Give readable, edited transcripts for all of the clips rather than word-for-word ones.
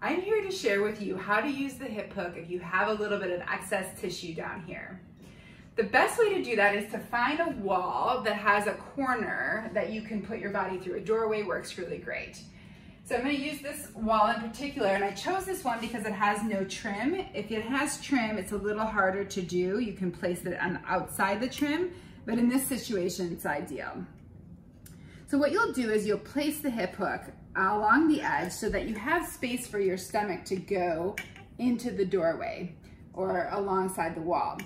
I'm here to share with you how to use the hip hook if you have a little bit of excess tissue down here. The best way to do that is to find a wall that has a corner that you can put your body through. A doorway works really great. So I'm going to use this wall in particular, and I chose this one because it has no trim. If it has trim, it's a little harder to do. You can place it on outside the trim, but in this situation, it's ideal. So what you'll do is you'll place the hip hook along the edge so that you have space for your stomach to go into the doorway or alongside the wall.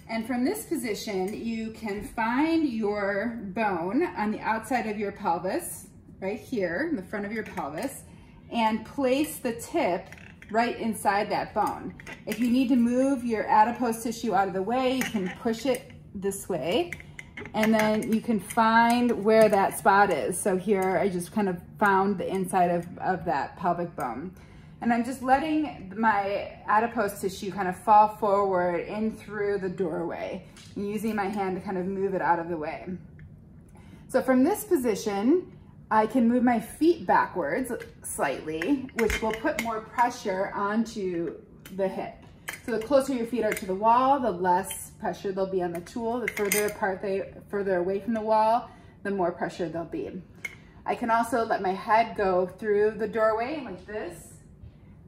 And from this position, you can find your bone on the outside of your pelvis, right here in the front of your pelvis, and place the tip right inside that bone. If you need to move your adipose tissue out of the way, you can push it this way, and then you can find where that spot is. So here I just kind of found the inside of that pelvic bone. And I'm just letting my adipose tissue kind of fall forward in through the doorway and using my hand to kind of move it out of the way. So from this position, I can move my feet backwards slightly, which will put more pressure onto the hip. So the closer your feet are to the wall, the less pressure there'll be on the tool. The further apart further away from the wall, the more pressure there'll be. I can also let my head go through the doorway like this,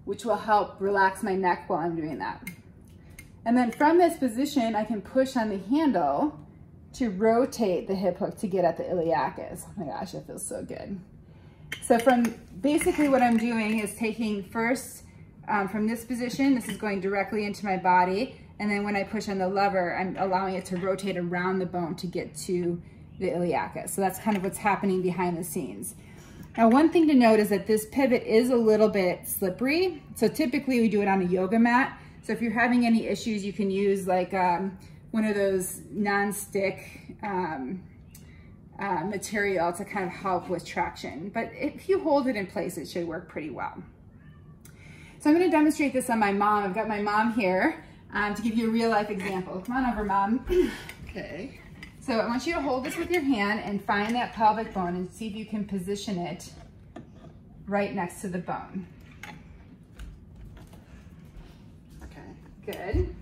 which will help relax my neck while I'm doing that. And then from this position, I can push on the handle to rotate the hip hook to get at the iliacus. Oh my gosh, that feels so good. So basically what I'm doing is taking first from this position, this is going directly into my body, and then when I push on the lever, I'm allowing it to rotate around the bone to get to the iliacus. So that's kind of what's happening behind the scenes. Now, one thing to note is that this pivot is a little bit slippery. So typically we do it on a yoga mat. So if you're having any issues, you can use like one of those non-stick material to kind of help with traction. But if you hold it in place, it should work pretty well. So I'm going to demonstrate this on my mom. I've got my mom here to give you a real life example. Come on over, Mom. Okay. So I want you to hold this with your hand and find that pelvic bone and see if you can position it right next to the bone. Okay. Good.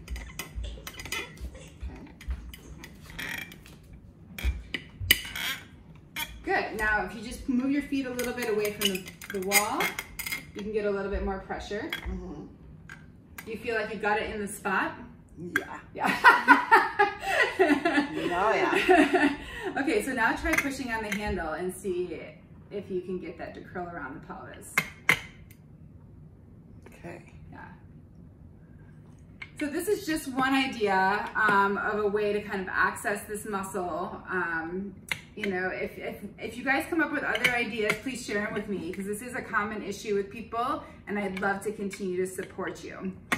Good. Now, if you just move your feet a little bit away from the wall, you can get a little bit more pressure. Mm-hmm. Do you feel like you got it in the spot? Yeah. Yeah. Oh, yeah. Okay, so now try pushing on the handle and see if you can get that to curl around the pelvis. Okay. Yeah. So this is just one idea of a way to kind of access this muscle. You know, if you guys come up with other ideas, please share them with me because this is a common issue with people and I'd love to continue to support you.